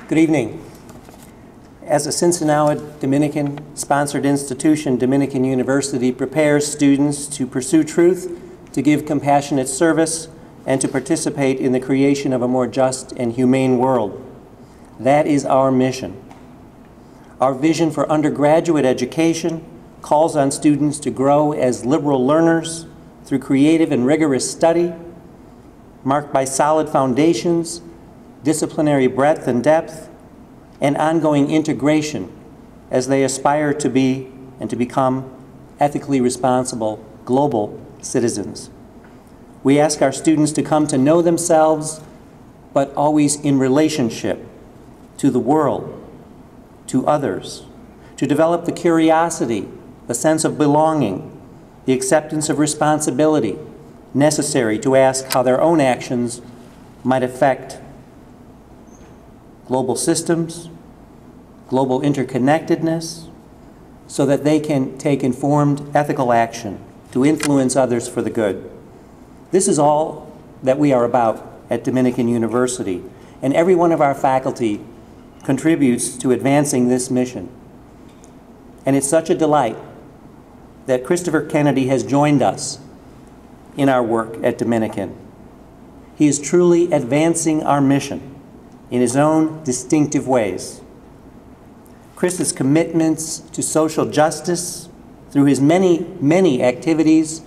Good evening. As a Cincinnati Dominican-sponsored institution, Dominican University prepares students to pursue truth, to give compassionate service, and to participate in the creation of a more just and humane world. That is our mission. Our vision for undergraduate education calls on students to grow as liberal learners through creative and rigorous study, marked by solid foundations, disciplinary breadth and depth, and ongoing integration as they aspire to be and to become ethically responsible global citizens. We ask our students to come to know themselves, but always in relationship to the world, to others, to develop the curiosity, the sense of belonging, the acceptance of responsibility necessary to ask how their own actions might affect global systems, global interconnectedness, so that they can take informed ethical action to influence others for the good. This is all that we are about at Dominican University, and every one of our faculty contributes to advancing this mission. And it's such a delight that Christopher Kennedy has joined us in our work at Dominican. He is truly advancing our mission in his own distinctive ways. Chris's commitments to social justice through his many, many activities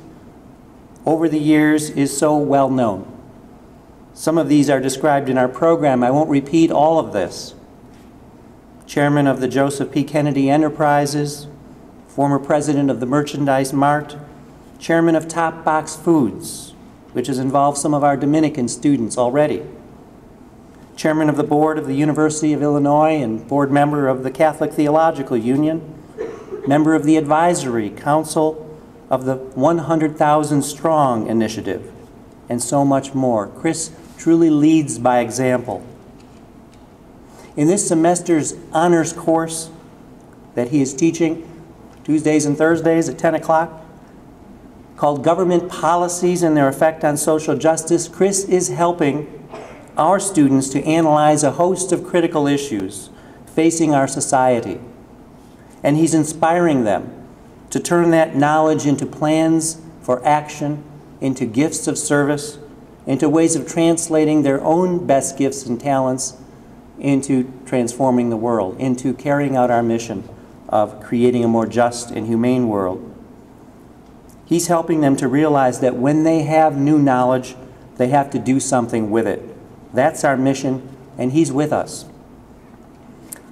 over the years is so well known. Some of these are described in our program. I won't repeat all of this. Chairman of the Joseph P. Kennedy Enterprises, former president of the Merchandise Mart, chairman of Top Box Foods, which has involved some of our Dominican students already, chairman of the board of the University of Illinois and board member of the Catholic Theological Union, member of the advisory council of the 100,000 Strong initiative, and so much more. Chris truly leads by example. In this semester's honors course that he is teaching Tuesdays and Thursdays at 10 o'clock, called Government Policies and Their Effect on Social Justice, Chris is helping our students to analyze a host of critical issues facing our society. And he's inspiring them to turn that knowledge into plans for action, into gifts of service, into ways of translating their own best gifts and talents into transforming the world, into carrying out our mission of creating a more just and humane world. He's helping them to realize that when they have new knowledge, they have to do something with it. That's our mission, and he's with us.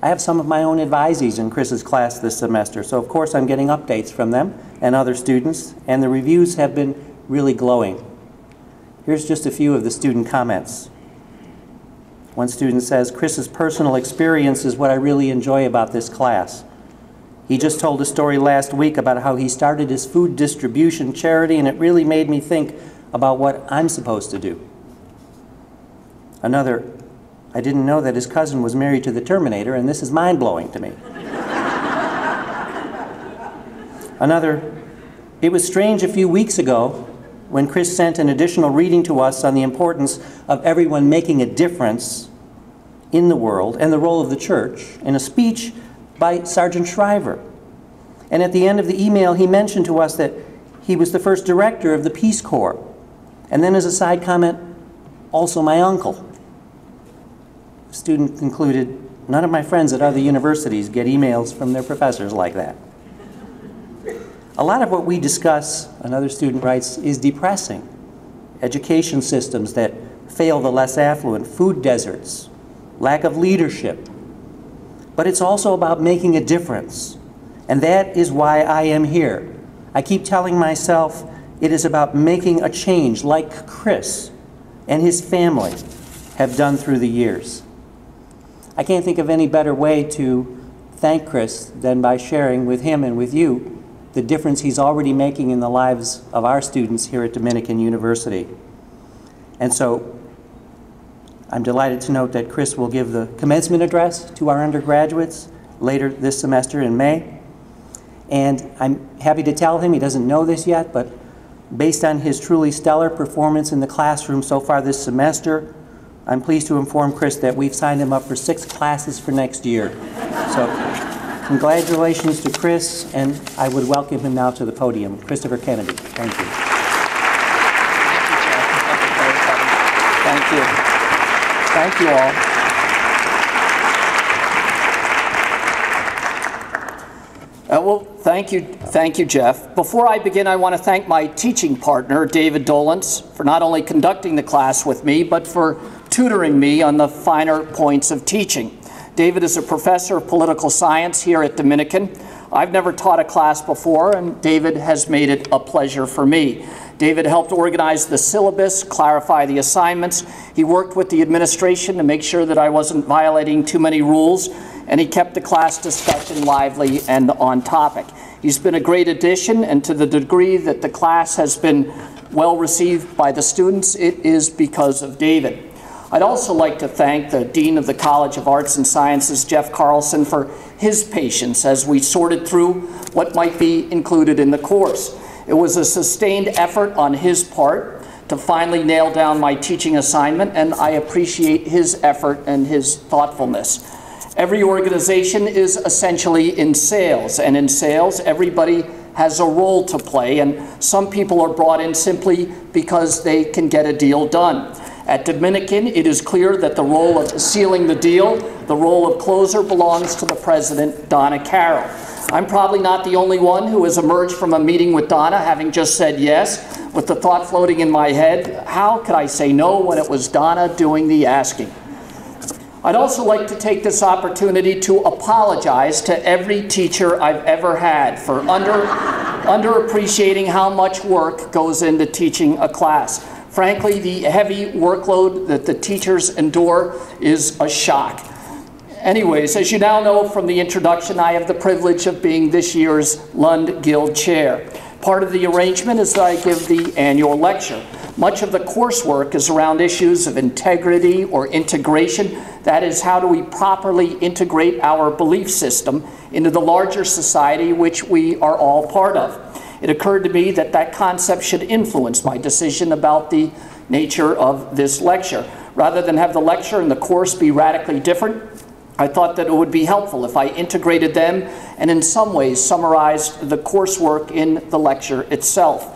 I have some of my own advisees in Chris's class this semester, so of course I'm getting updates from them and other students, and the reviews have been really glowing. Here's just a few of the student comments. One student says, Chris's personal experience is what I really enjoy about this class. He just told a story last week about how he started his food distribution charity, and it really made me think about what I'm supposed to do. Another, I didn't know that his cousin was married to the Terminator, and this is mind-blowing to me. Another, it was strange a few weeks ago when Chris sent an additional reading to us on the importance of everyone making a difference in the world and the role of the church in a speech by Sergeant Shriver. And at the end of the email, he mentioned to us that he was the first director of the Peace Corps. And then as a side comment, also my uncle. The student concluded, none of my friends at other universities get emails from their professors like that. A lot of what we discuss, another student writes, is depressing. Education systems that fail the less affluent, food deserts, lack of leadership. But it's also about making a difference. And that is why I am here. I keep telling myself it is about making a change like Chris and his family have done through the years. I can't think of any better way to thank Chris than by sharing with him and with you the difference he's already making in the lives of our students here at Dominican University. And so I'm delighted to note that Chris will give the commencement address to our undergraduates later this semester in May. And I'm happy to tell him, he doesn't know this yet, but based on his truly stellar performance in the classroom so far this semester, I'm pleased to inform Chris that we've signed him up for 6 classes for next year. So congratulations to Chris, and I would welcome him now to the podium. Christopher Kennedy. Thank you. Thank you. Thank you all. Well, thank you, Jeff. Before I begin, I want to thank my teaching partner, David Dolans, for not only conducting the class with me, but for tutoring me on the finer points of teaching. David is a professor of political science here at Dominican. I've never taught a class before, and David has made it a pleasure for me. David helped organize the syllabus, clarify the assignments. He worked with the administration to make sure that I wasn't violating too many rules, and he kept the class discussion lively and on topic. He's been a great addition, and to the degree that the class has been well received by the students, it is because of David. I'd also like to thank the Dean of the College of Arts and Sciences, Jeff Carlson, for his patience as we sorted through what might be included in the course. It was a sustained effort on his part to finally nail down my teaching assignment, and I appreciate his effort and his thoughtfulness. Every organization is essentially in sales, and in sales, everybody has a role to play, and some people are brought in simply because they can get a deal done. At Dominican, it is clear that the role of sealing the deal, the role of closer, belongs to the president, Donna Carroll. I'm probably not the only one who has emerged from a meeting with Donna having just said yes, with the thought floating in my head, how could I say no when it was Donna doing the asking? I'd also like to take this opportunity to apologize to every teacher I've ever had for underappreciating how much work goes into teaching a class. Frankly, the heavy workload that the teachers endure is a shock. Anyways, as you now know from the introduction, I have the privilege of being this year's Lund-Gill Chair. Part of the arrangement is that I give the annual lecture. Much of the coursework is around issues of integrity or integration. That is, how do we properly integrate our belief system into the larger society which we are all part of? It occurred to me that that concept should influence my decision about the nature of this lecture. Rather than have the lecture and the course be radically different, I thought that it would be helpful if I integrated them and in some ways summarized the coursework in the lecture itself.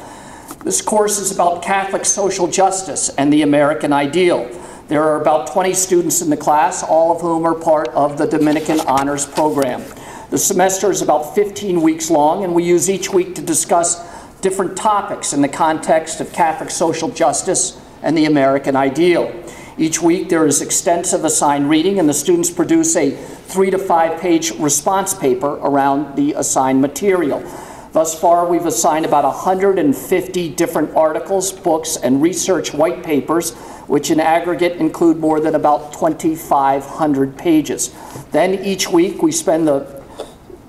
This course is about Catholic social justice and the American ideal. There are about 20 students in the class, all of whom are part of the Dominican Honors Program. The semester is about 15 weeks long, and we use each week to discuss different topics in the context of Catholic social justice and the American ideal. Each week there is extensive assigned reading, and the students produce a 3 to 5 page response paper around the assigned material. Thus far, we've assigned about 150 different articles, books, and research white papers, which in aggregate include more than about 2,500 pages. Then each week we spend the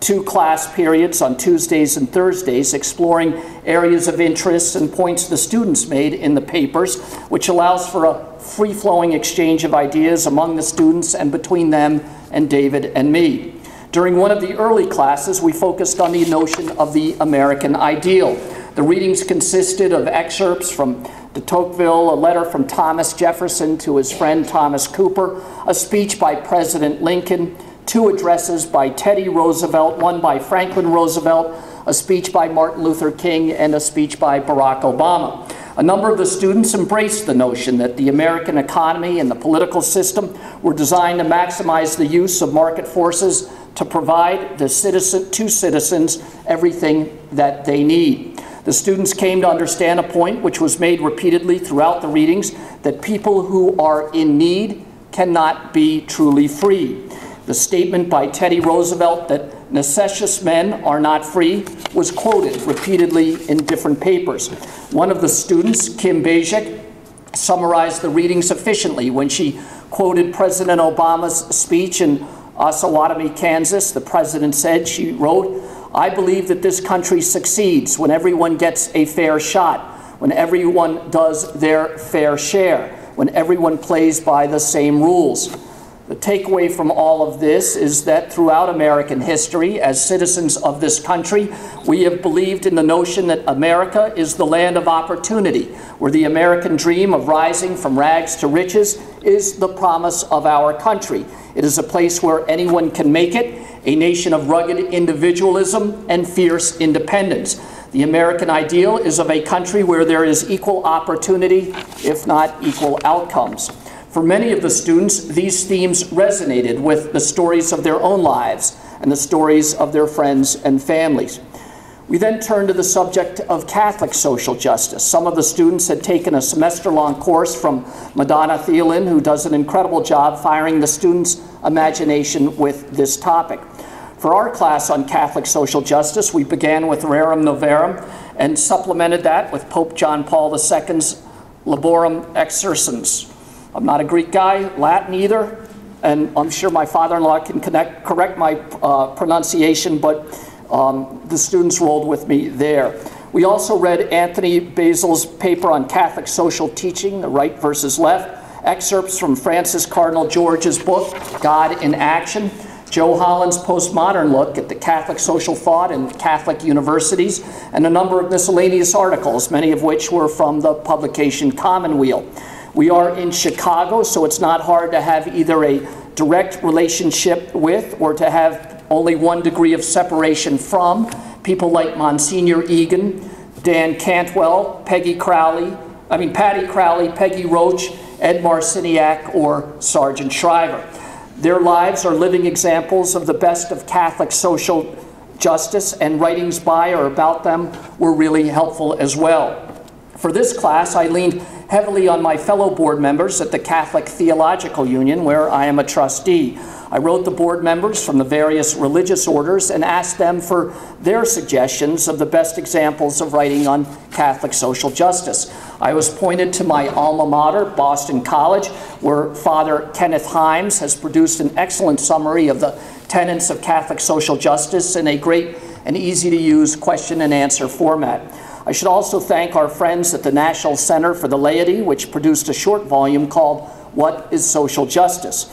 2 class periods on Tuesdays and Thursdays exploring areas of interest and points the students made in the papers, which allows for a free-flowing exchange of ideas among the students and between them and David and me. During one of the early classes, we focused on the notion of the American ideal. The readings consisted of excerpts from de Tocqueville, a letter from Thomas Jefferson to his friend Thomas Cooper, a speech by President Lincoln, 2 addresses by Teddy Roosevelt, one by Franklin Roosevelt, a speech by Martin Luther King, and a speech by Barack Obama. A number of the students embraced the notion that the American economy and the political system were designed to maximize the use of market forces to provide to citizens everything that they need. The students came to understand a point which was made repeatedly throughout the readings, that people who are in need cannot be truly free. The statement by Teddy Roosevelt that necessitous men are not free was quoted repeatedly in different papers. One of the students, Kim Bajik, summarized the reading sufficiently when she quoted President Obama's speech in Osawatomie, Kansas. The president said, she wrote, "I believe that this country succeeds when everyone gets a fair shot, when everyone does their fair share, when everyone plays by the same rules." The takeaway from all of this is that throughout American history, as citizens of this country, we have believed in the notion that America is the land of opportunity, where the American dream of rising from rags to riches is the promise of our country. It is a place where anyone can make it, a nation of rugged individualism and fierce independence. The American ideal is of a country where there is equal opportunity, if not equal outcomes. For many of the students, these themes resonated with the stories of their own lives and the stories of their friends and families. We then turned to the subject of Catholic social justice. Some of the students had taken a semester-long course from Madonna Thielen, who does an incredible job firing the students' imagination with this topic. For our class on Catholic social justice, we began with Rerum Novarum and supplemented that with Pope John Paul II's Laborum Exercens. I'm not a Greek guy, Latin either, and I'm sure my father-in-law can correct my pronunciation, but the students rolled with me there. We also read Anthony Basil's paper on Catholic social teaching, the right versus left, excerpts from Francis Cardinal George's book, God in Action, Joe Holland's postmodern look at the Catholic social thought in Catholic universities, and a number of miscellaneous articles, many of which were from the publication Commonweal. We are in Chicago, so it's not hard to have either a direct relationship with or to have only one degree of separation from people like Monsignor Egan, Dan Cantwell, Patty Crowley, Peggy Roach, Ed Marciniak, or Sergeant Shriver. Their lives are living examples of the best of Catholic social justice, and writings by or about them were really helpful as well. For this class, I leaned heavily on my fellow board members at the Catholic Theological Union, where I am a trustee. I wrote the board members from the various religious orders and asked them for their suggestions of the best examples of writing on Catholic social justice. I was pointed to my alma mater, Boston College, where Father Kenneth Himes has produced an excellent summary of the tenets of Catholic social justice in a great and easy-to-use question and answer format. I should also thank our friends at the National Center for the Laity, which produced a short volume called What is Social Justice?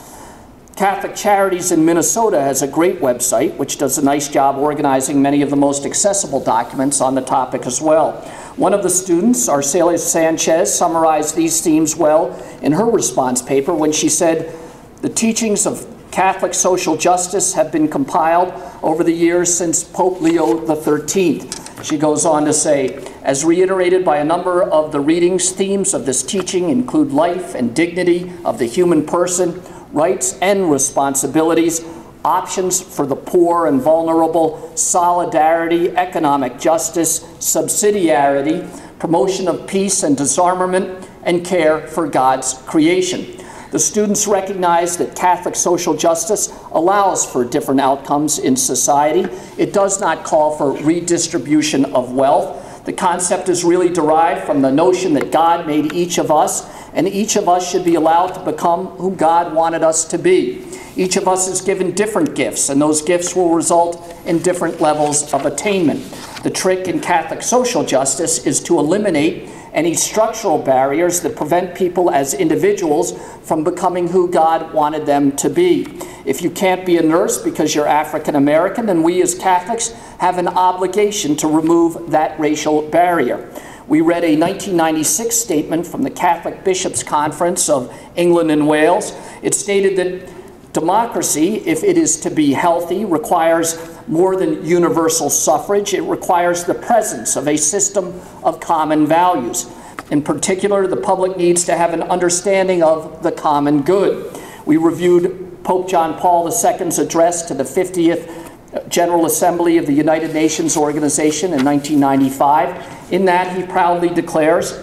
Catholic Charities in Minnesota has a great website, which does a nice job organizing many of the most accessible documents on the topic as well. One of the students, Arcelia Sanchez, summarized these themes well in her response paper when she said, "The teachings of Catholic social justice have been compiled over the years since Pope Leo XIII. She goes on to say, as reiterated by a number of the readings, themes of this teaching include life and dignity of the human person, rights and responsibilities, options for the poor and vulnerable, solidarity, economic justice, subsidiarity, promotion of peace and disarmament, and care for God's creation." The students recognize that Catholic social justice allows for different outcomes in society. It does not call for redistribution of wealth. The concept is really derived from the notion that God made each of us, and each of us should be allowed to become who God wanted us to be. Each of us is given different gifts, and those gifts will result in different levels of attainment. The trick in Catholic social justice is to eliminate any structural barriers that prevent people as individuals from becoming who God wanted them to be. If you can't be a nurse because you're African American, then we as Catholics have an obligation to remove that racial barrier. We read a 1996 statement from the Catholic Bishops' Conference of England and Wales. It stated that democracy, if it is to be healthy, requires more than universal suffrage. It requires the presence of a system of common values. In particular, the public needs to have an understanding of the common good. We reviewed Pope John Paul II's address to the 50th General Assembly of the United Nations Organization in 1995. In that, he proudly declares,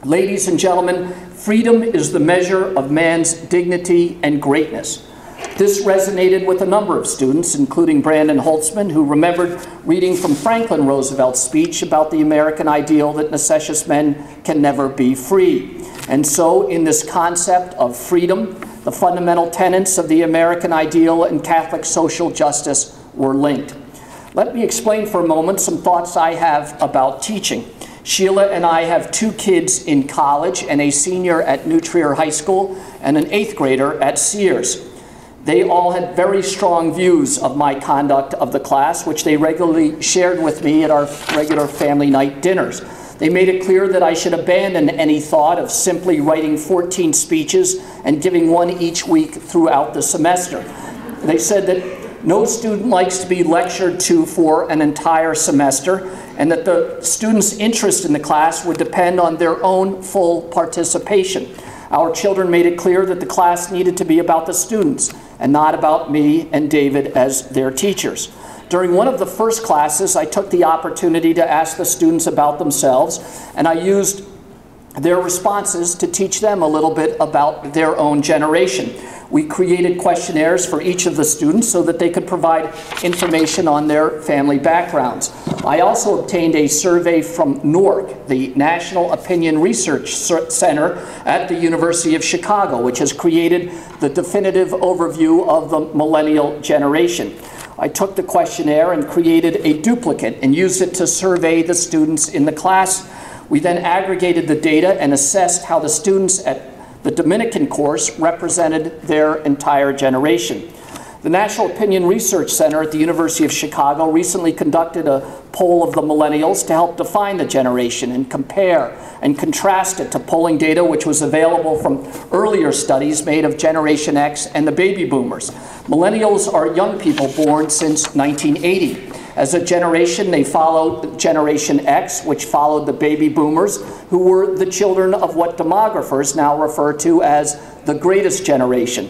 "Ladies and gentlemen, freedom is the measure of man's dignity and greatness." This resonated with a number of students, including Brandon Holtzman, who remembered reading from Franklin Roosevelt's speech about the American ideal that necessitous men can never be free. And so, in this concept of freedom, the fundamental tenets of the American ideal and Catholic social justice were linked. Let me explain for a moment some thoughts I have about teaching. Sheila and I have 2 kids in college, and a senior at New Trier High School and an 8th grader at Sears. They all had very strong views of my conduct of the class, which they regularly shared with me at our regular family night dinners. They made it clear that I should abandon any thought of simply writing 14 speeches and giving one each week throughout the semester. They said that no student likes to be lectured to for an entire semester, and that the students' interest in the class would depend on their own full participation. Our children made it clear that the class needed to be about the students and not about me and David as their teachers. During one of the first classes, I took the opportunity to ask the students about themselves, and I used their responses to teach them a little bit about their own generation. We created questionnaires for each of the students so that they could provide information on their family backgrounds. I also obtained a survey from NORC, the National Opinion Research Center at the University of Chicago, which has created the definitive overview of the millennial generation. I took the questionnaire and created a duplicate and used it to survey the students in the class. We then aggregated the data and assessed how the students at the Dominican course represented their entire generation. The National Opinion Research Center at the University of Chicago recently conducted a poll of the millennials to help define the generation and compare and contrast it to polling data which was available from earlier studies made of Generation X and the baby boomers. Millennials are young people born since 1980. As a generation, they followed Generation X, which followed the baby boomers, who were the children of what demographers now refer to as the greatest generation.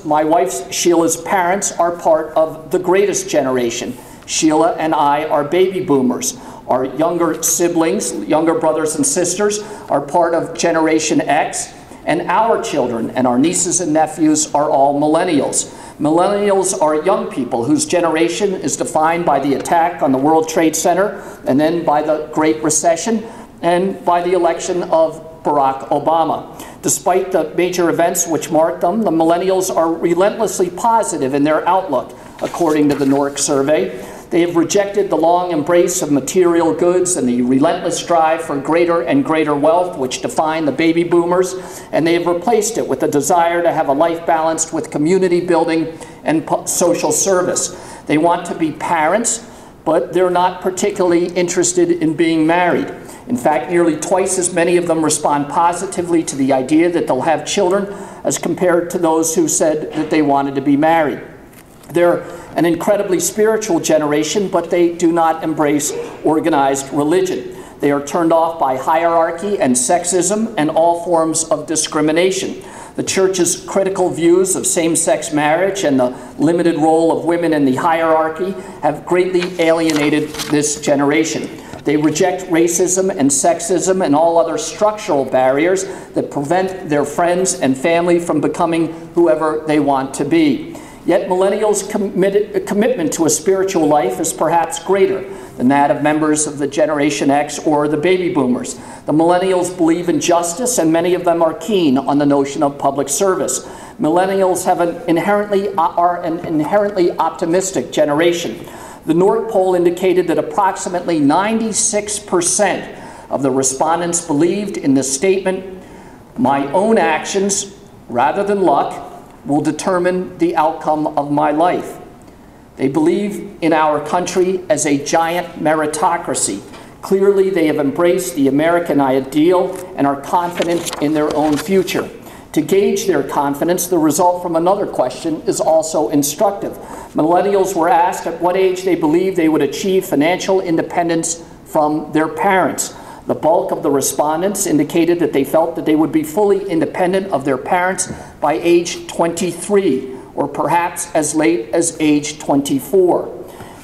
My wife Sheila's parents are part of the greatest generation. Sheila and I are baby boomers. Our younger siblings, younger brothers and sisters, are part of Generation X, and our children and our nieces and nephews are all millennials. Millennials are young people whose generation is defined by the attack on the World Trade Center, and then by the Great Recession, and by the election of Barack Obama. Despite the major events which marked them, the millennials are relentlessly positive in their outlook, according to the NORC survey. They have rejected the long embrace of material goods and the relentless drive for greater and greater wealth which define the baby boomers, and they have replaced it with a desire to have a life balanced with community building and social service. They want to be parents, but they're not particularly interested in being married. In fact, nearly twice as many of them respond positively to the idea that they'll have children as compared to those who said that they wanted to be married. They're an incredibly spiritual generation, but they do not embrace organized religion. They are turned off by hierarchy and sexism and all forms of discrimination. The church's critical views of same-sex marriage and the limited role of women in the hierarchy have greatly alienated this generation. They reject racism and sexism and all other structural barriers that prevent their friends and family from becoming whoever they want to be. Yet millennials' commitment to a spiritual life is perhaps greater than that of members of the Generation X or the baby boomers. The millennials believe in justice, and many of them are keen on the notion of public service. Millennials are an inherently optimistic generation. The NORC poll indicated that approximately 96% of the respondents believed in the statement, "My own actions, rather than luck, will determine the outcome of my life." They believe in our country as a giant meritocracy. Clearly, they have embraced the American ideal and are confident in their own future. To gauge their confidence, the result from another question is also instructive. Millennials were asked at what age they believed they would achieve financial independence from their parents. The bulk of the respondents indicated that they felt that they would be fully independent of their parents by age 23, or perhaps as late as age 24.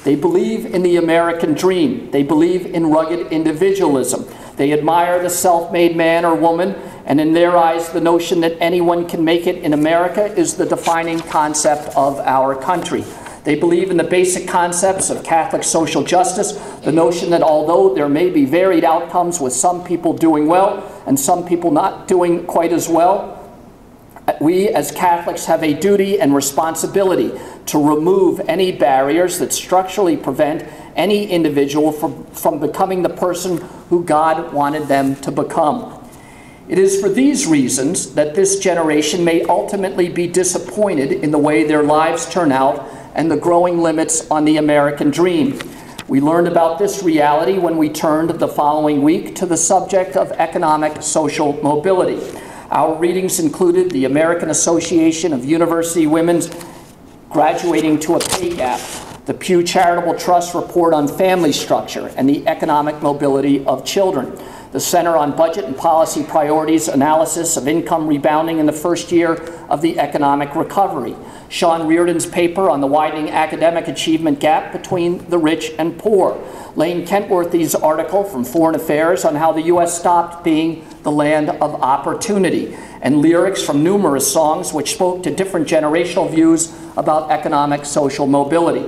They believe in the American dream. They believe in rugged individualism. They admire the self-made man or woman, and in their eyes, the notion that anyone can make it in America is the defining concept of our country. They believe in the basic concepts of Catholic social justice, the notion that although there may be varied outcomes with some people doing well and some people not doing quite as well, we as Catholics have a duty and responsibility to remove any barriers that structurally prevent any individual from becoming the person who God wanted them to become. It is for these reasons that this generation may ultimately be disappointed in the way their lives turn out and the growing limits on the American dream. We learned about this reality when we turned the following week to the subject of economic social mobility. Our readings included the American Association of University Women's Graduating to a Pay Gap, the Pew Charitable Trust Report on Family Structure and the Economic Mobility of Children, the Center on Budget and Policy Priorities Analysis of Income Rebounding in the First Year of the Economic Recovery, Sean Reardon's paper on the widening academic achievement gap between the rich and poor, Lane Kentworthy's article from Foreign Affairs on how the U.S. stopped being the land of opportunity, and lyrics from numerous songs which spoke to different generational views about economic social mobility.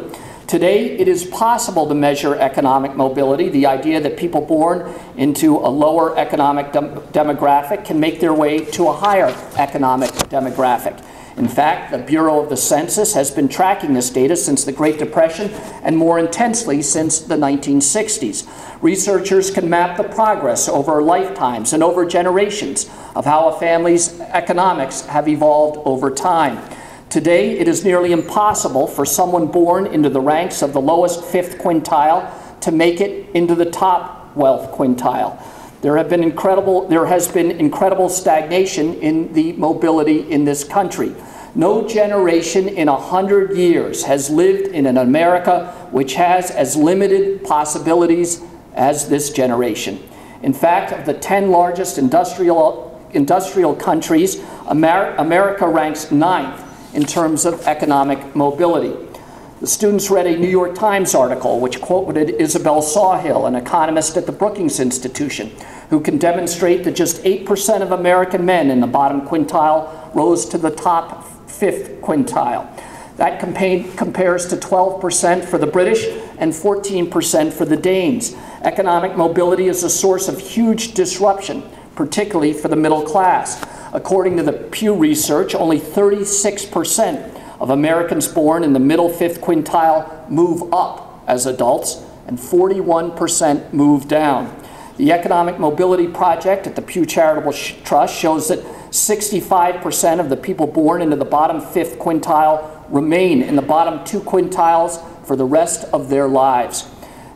Today, it is possible to measure economic mobility, the idea that people born into a lower economic demographic can make their way to a higher economic demographic. In fact, the Bureau of the Census has been tracking this data since the Great Depression and more intensely since the 1960s. Researchers can map the progress over lifetimes and over generations of how a family's economics have evolved over time. Today, it is nearly impossible for someone born into the ranks of the lowest fifth quintile to make it into the top wealth quintile. There has been incredible stagnation in the mobility in this country. No generation in 100 years has lived in an America which has as limited possibilities as this generation. In fact, of the 10 largest industrial countries, America ranks 9th in terms of economic mobility. The students read a New York Times article which quoted Isabel Sawhill, an economist at the Brookings Institution, who can demonstrate that just 8% of American men in the bottom quintile rose to the top fifth quintile. That compares to 12% for the British and 14% for the Danes. Economic mobility is a source of huge disruption, particularly for the middle class. According to the Pew research, only 36% of Americans born in the middle fifth quintile move up as adults, and 41% move down. The Economic Mobility Project at the Pew Charitable Trust shows that 65% of the people born into the bottom fifth quintile remain in the bottom 2 quintiles for the rest of their lives.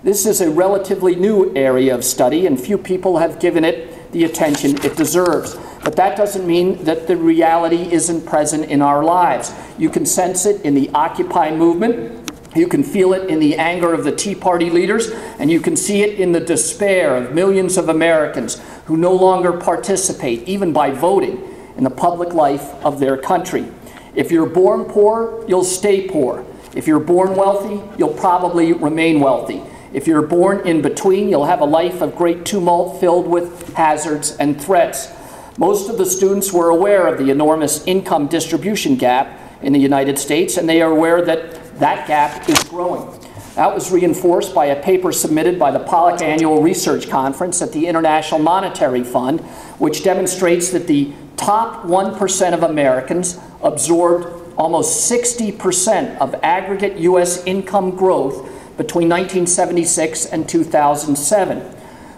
This is a relatively new area of study, and few people have given it the attention it deserves. But that doesn't mean that the reality isn't present in our lives. You can sense it in the Occupy movement, you can feel it in the anger of the Tea Party leaders, and you can see it in the despair of millions of Americans who no longer participate, even by voting, in the public life of their country. If you're born poor, you'll stay poor. If you're born wealthy, you'll probably remain wealthy. If you're born in between, you'll have a life of great tumult filled with hazards and threats. Most of the students were aware of the enormous income distribution gap in the United States, and they are aware that that gap is growing. That was reinforced by a paper submitted by the Pollock Annual Research Conference at the International Monetary Fund, which demonstrates that the top 1% of Americans absorbed almost 60% of aggregate U.S. income growth between 1976 and 2007.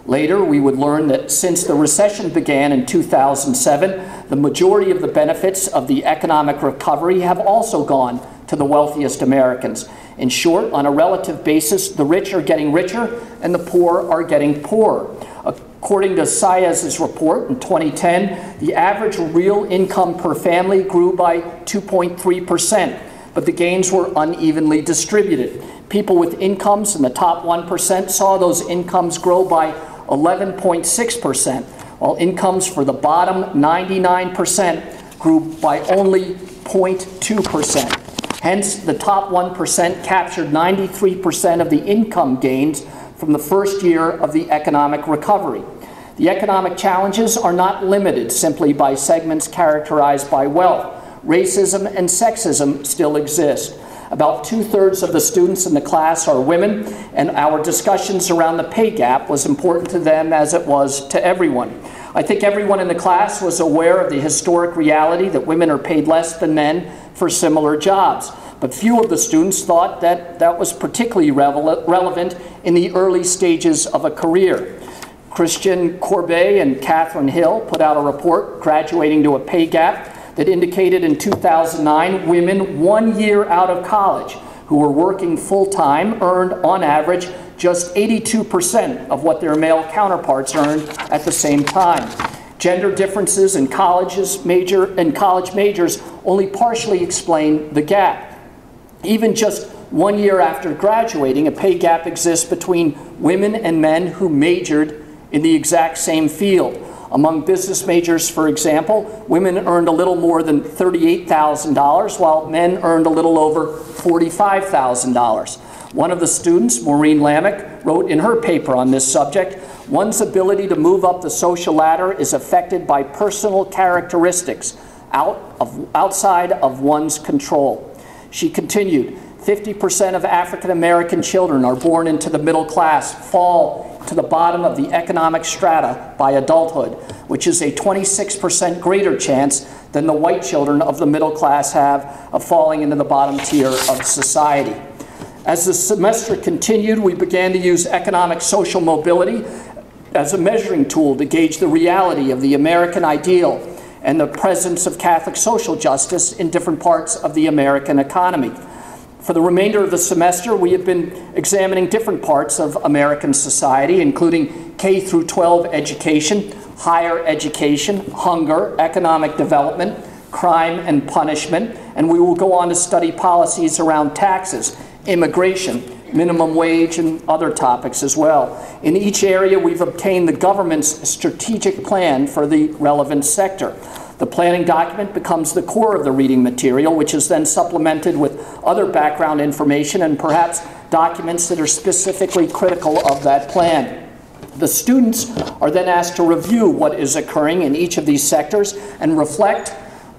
Later, we would learn that since the recession began in 2007, the majority of the benefits of the economic recovery have also gone to the wealthiest Americans. In short, on a relative basis, the rich are getting richer and the poor are getting poorer. According to Saez's report in 2010, the average real income per family grew by 2.3%, but the gains were unevenly distributed. People with incomes in the top 1% saw those incomes grow by 11.6%, while incomes for the bottom 99% grew by only 0.2%. Hence, the top 1% captured 93% of the income gains from the first year of the economic recovery. The economic challenges are not limited simply by segments characterized by wealth. Racism and sexism still exist. About 2/3 of the students in the class are women, and our discussions around the pay gap was important to them as it was to everyone. I think everyone in the class was aware of the historic reality that women are paid less than men for similar jobs, but few of the students thought that that was particularly relevant in the early stages of a career. Christian Courbet and Catherine Hill put out a report, Graduating to a Pay Gap, that indicated in 2009 women 1 year out of college who were working full-time earned, on average, just 82% of what their male counterparts earned at the same time. Gender differences in college majors only partially explain the gap. Even just 1 year after graduating, a pay gap exists between women and men who majored in the exact same field. Among business majors, for example, women earned a little more than $38,000, while men earned a little over $45,000. One of the students, Maureen Lamech, wrote in her paper on this subject, "One's ability to move up the social ladder is affected by personal characteristics outside of one's control." She continued, 50% of African American children are born into the middle class, fall to the bottom of the economic strata by adulthood, which is a 26% greater chance than the white children of the middle class have of falling into the bottom tier of society. As the semester continued, we began to use economic social mobility as a measuring tool to gauge the reality of the American ideal and the presence of Catholic social justice in different parts of the American economy. For the remainder of the semester, we have been examining different parts of American society, including K through 12 education, higher education, hunger, economic development, crime and punishment, and we will go on to study policies around taxes, immigration, minimum wage, and other topics as well. In each area, we've obtained the government's strategic plan for the relevant sector. The planning document becomes the core of the reading material, which is then supplemented with other background information and perhaps documents that are specifically critical of that plan. The students are then asked to review what is occurring in each of these sectors and reflect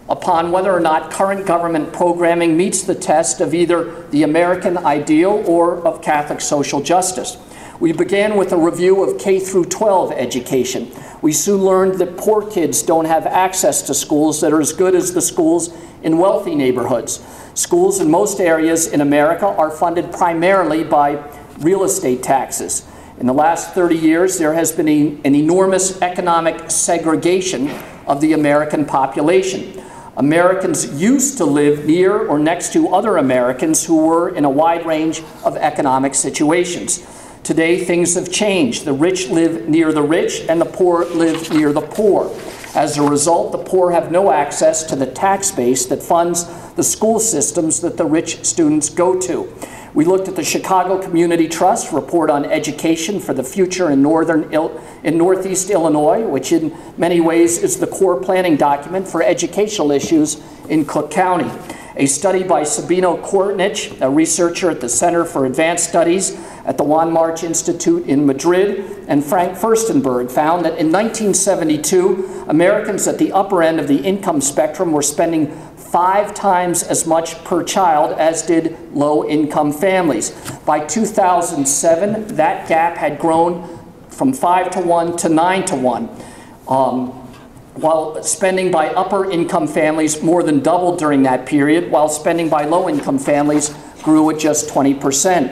upon whether or not current government programming meets the test of either the American ideal or of Catholic social justice. We began with a review of K through 12 education. We soon learned that poor kids don't have access to schools that are as good as the schools in wealthy neighborhoods. Schools in most areas in America are funded primarily by real estate taxes. In the last 30 years, there has been an enormous economic segregation of the American population. Americans used to live near or next to other Americans who were in a wide range of economic situations. Today, things have changed. The rich live near the rich, and the poor live near the poor. As a result, the poor have no access to the tax base that funds the school systems that the rich students go to. We looked at the Chicago Community Trust report on education for the future in Northeast Illinois, which in many ways is the core planning document for educational issues in Cook County. A study by Sabino Kornich, a researcher at the Center for Advanced Studies at the Juan March Institute in Madrid, and Frank Furstenberg found that in 1972, Americans at the upper end of the income spectrum were spending 5 times as much per child as did low-income families. By 2007, that gap had grown from 5 to 1 to 9 to 1. While spending by upper-income families more than doubled during that period, while spending by low-income families grew at just 20%.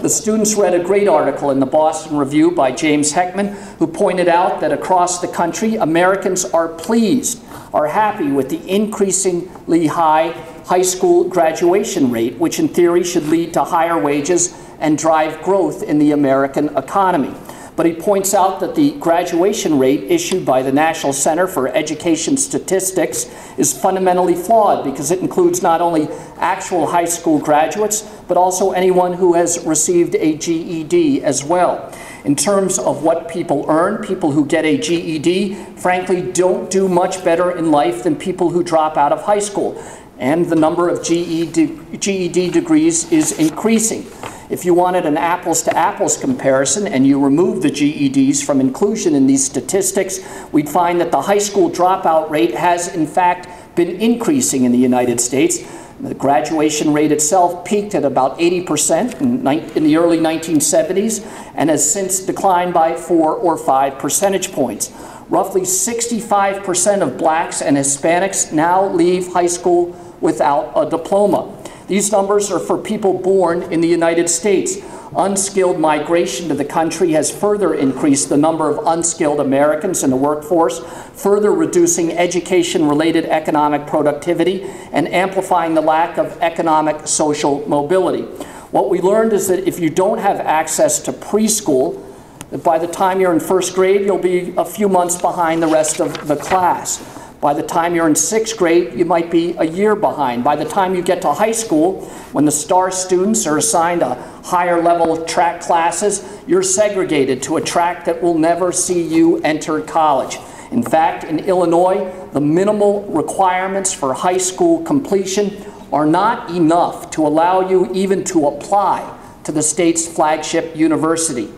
The students read a great article in the Boston Review by James Heckman, who pointed out that across the country, Americans are pleased, are happy with the increasingly high high school graduation rate, which in theory should lead to higher wages and drive growth in the American economy. But he points out that the graduation rate issued by the National Center for Education Statistics is fundamentally flawed because it includes not only actual high school graduates, but also anyone who has received a GED as well. In terms of what people earn, people who get a GED, frankly, don't do much better in life than people who drop out of high school. And the number of GED degrees is increasing. If you wanted an apples-to-apples comparison and you remove the GEDs from inclusion in these statistics, we'd find that the high school dropout rate has, in fact, been increasing in the United States. The graduation rate itself peaked at about 80% in the early 1970s and has since declined by 4 or 5 percentage points. Roughly 65% of blacks and Hispanics now leave high school without a diploma. These numbers are for people born in the United States. Unskilled migration to the country has further increased the number of unskilled Americans in the workforce, further reducing education-related economic productivity and amplifying the lack of economic social mobility. What we learned is that if you don't have access to preschool, that by the time you're in first grade, you'll be a few months behind the rest of the class. By the time you're in sixth grade, you might be a year behind. By the time you get to high school, when the star students are assigned a higher level track classes, you're segregated to a track that will never see you enter college. In fact, in Illinois, the minimal requirements for high school completion are not enough to allow you even to apply to the state's flagship university.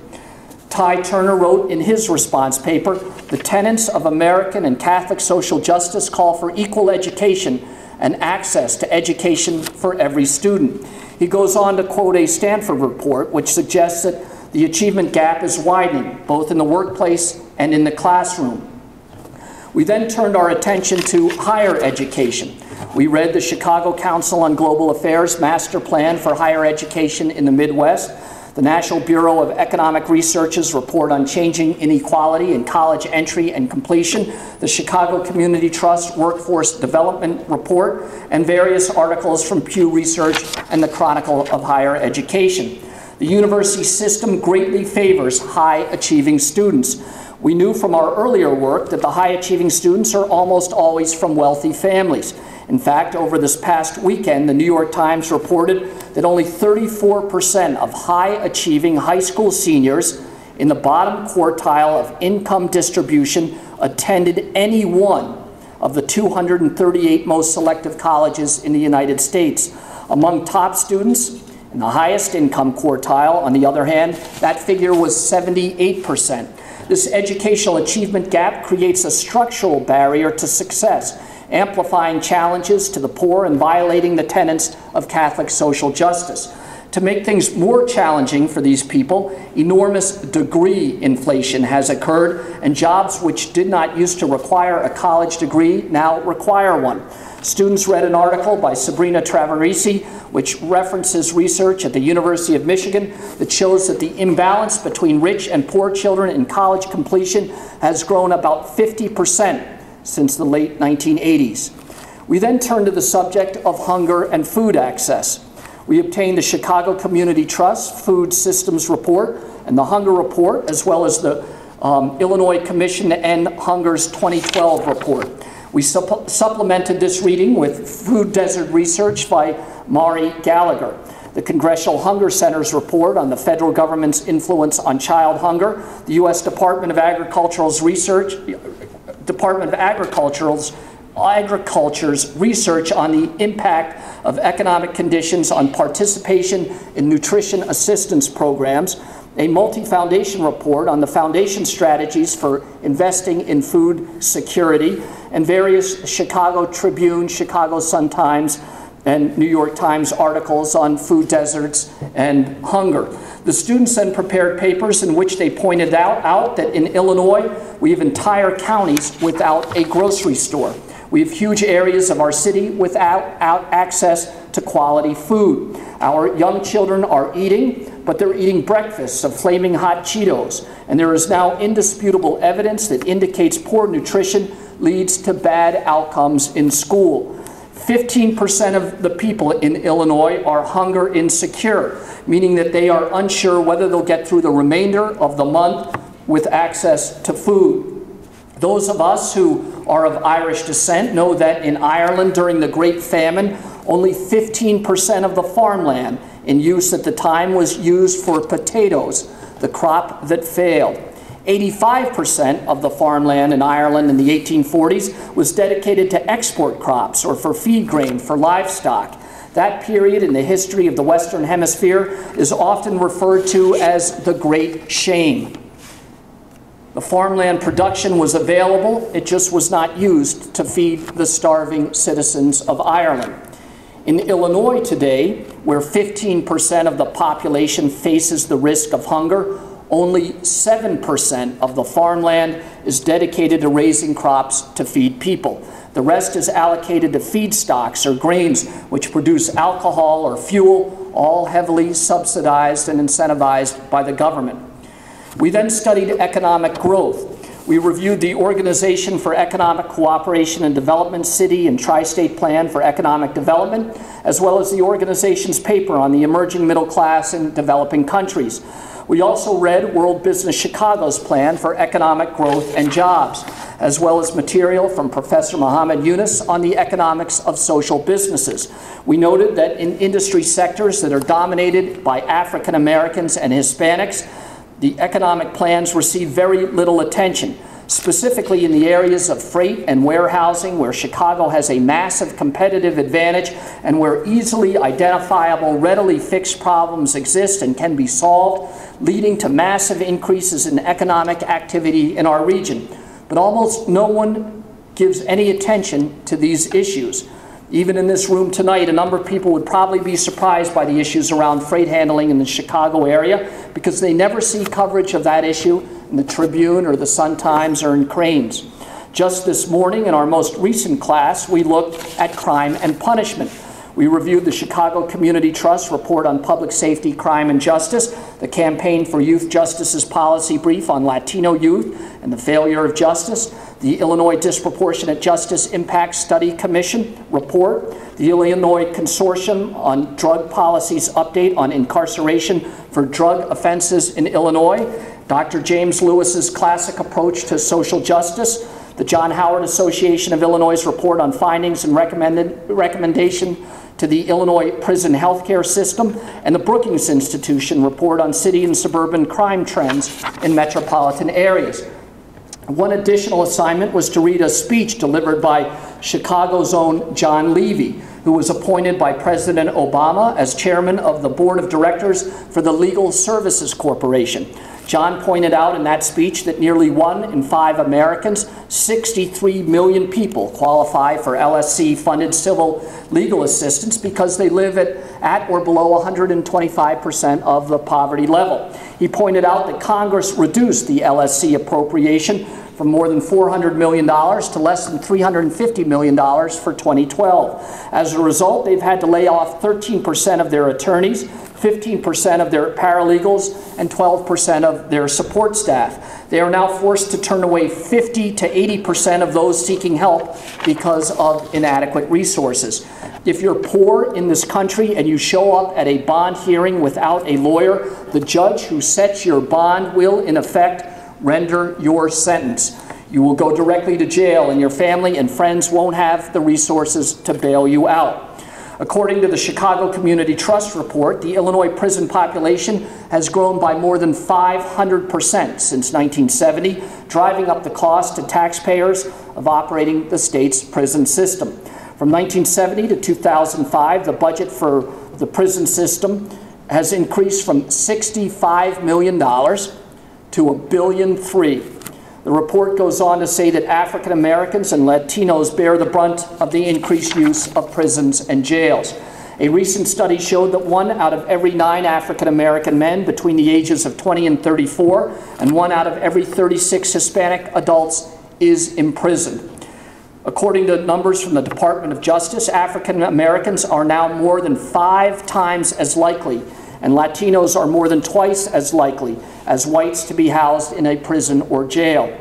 Ty Turner wrote in his response paper, "The tenets of American and Catholic social justice call for equal education and access to education for every student." He goes on to quote a Stanford report which suggests that the achievement gap is widening, both in the workplace and in the classroom. We then turned our attention to higher education. We read the Chicago Council on Global Affairs Master Plan for Higher Education in the Midwest, the National Bureau of Economic Research's report on changing inequality in college entry and completion, the Chicago Community Trust Workforce Development Report, and various articles from Pew Research and the Chronicle of Higher Education. The university system greatly favors high-achieving students. We knew from our earlier work that the high-achieving students are almost always from wealthy families. In fact, over this past weekend, the New York Times reported that only 34% of high-achieving high school seniors in the bottom quartile of income distribution attended any one of the 238 most selective colleges in the United States. Among top students in the highest income quartile, on the other hand, that figure was 78%. This educational achievement gap creates a structural barrier to success, amplifying challenges to the poor and violating the tenets of Catholic social justice. To make things more challenging for these people, enormous degree inflation has occurred, and jobs which did not used to require a college degree now require one. Students read an article by Sabrina Traverisi, which references research at the University of Michigan that shows that the imbalance between rich and poor children in college completion has grown about 50% since the late 1980s. We then turn to the subject of hunger and food access. We obtained the Chicago Community Trust Food Systems Report and the Hunger Report, as well as the Illinois Commission to End Hunger's 2012 report. We supplemented this reading with food desert research by Mari Gallagher. The Congressional Hunger Center's report on the federal government's influence on child hunger, the U.S. Department of Agriculture's research on the impact of economic conditions on participation in nutrition assistance programs, a multi-foundation report on the foundation strategies for investing in food security, and various Chicago Tribune, Chicago Sun-Times, and New York Times articles on food deserts and hunger. The students then prepared papers in which they pointed out that in Illinois, we have entire counties without a grocery store. We have huge areas of our city without access to quality food. Our young children are eating, but they're eating breakfasts of flaming hot Cheetos, and there is now indisputable evidence that indicates poor nutrition leads to bad outcomes in school. 15% of the people in Illinois are hunger insecure, meaning that they are unsure whether they'll get through the remainder of the month with access to food. Those of us who are of Irish descent know that in Ireland during the Great Famine, only 15% of the farmland in use at the time was used for potatoes, the crop that failed. 85% of the farmland in Ireland in the 1840s was dedicated to export crops or for feed grain for livestock. That period in the history of the Western Hemisphere is often referred to as the Great Shame. The farmland production was available, it just was not used to feed the starving citizens of Ireland. In Illinois today, where 15% of the population faces the risk of hunger, only 7% of the farmland is dedicated to raising crops to feed people. The rest is allocated to feedstocks or grains which produce alcohol or fuel all heavily subsidized and incentivized by the government. We then studied economic growth. We reviewed the Organization for Economic Cooperation and Development City and Tri-State Plan for Economic Development, as well as the organization's paper on the emerging middle class in developing countries. We also read World Business Chicago's plan for economic growth and jobs, as well as material from Professor Muhammad Yunus on the economics of social businesses. We noted that in industry sectors that are dominated by African Americans and Hispanics, the economic plans receive very little attention, specifically in the areas of freight and warehousing, where Chicago has a massive competitive advantage and where easily identifiable, readily fixed problems exist and can be solved, leading to massive increases in economic activity in our region. But almost no one gives any attention to these issues. Even in this room tonight, a number of people would probably be surprised by the issues around freight handling in the Chicago area because they never see coverage of that issue in the Tribune or the Sun-Times or in Cranes. Just this morning in our most recent class, we looked at crime and punishment. We reviewed the Chicago Community Trust report on public safety, crime, and justice, the Campaign for Youth Justice's policy brief on Latino youth and the failure of justice, the Illinois Disproportionate Justice Impact Study Commission report, the Illinois Consortium on Drug Policies update on incarceration for drug offenses in Illinois, Dr. James Lewis's classic approach to social justice, the John Howard Association of Illinois' report on findings and recommendation to the Illinois prison healthcare system, and the Brookings Institution report on city and suburban crime trends in metropolitan areas. One additional assignment was to read a speech delivered by Chicago's own John Levy, who was appointed by President Obama as chairman of the board of directors for the Legal Services Corporation. John pointed out in that speech that nearly 1 in 5 Americans, 63 million people, qualify for LSC-funded civil legal assistance because they live at or below 125% of the poverty level. He pointed out that Congress reduced the LSC appropriation from more than $400 million to less than $350 million for 2012. As a result, they've had to lay off 13% of their attorneys, 15% of their paralegals, and 12% of their support staff. They are now forced to turn away 50 to 80% of those seeking help because of inadequate resources. If you're poor in this country and you show up at a bond hearing without a lawyer, the judge who sets your bond will, in effect, render your sentence. You will go directly to jail, and your family and friends won't have the resources to bail you out. According to the Chicago Community Trust report, the Illinois prison population has grown by more than 500% since 1970, driving up the cost to taxpayers of operating the state's prison system. From 1970 to 2005, the budget for the prison system has increased from $65 million to $1.3 billion. The report goes on to say that African Americans and Latinos bear the brunt of the increased use of prisons and jails. A recent study showed that 1 out of every 9 African American men between the ages of 20 and 34, and 1 out of every 36 Hispanic adults is imprisoned. According to numbers from the Department of Justice, African Americans are now more than 5 times as likely, and Latinos are more than twice as likely as whites to be housed in a prison or jail.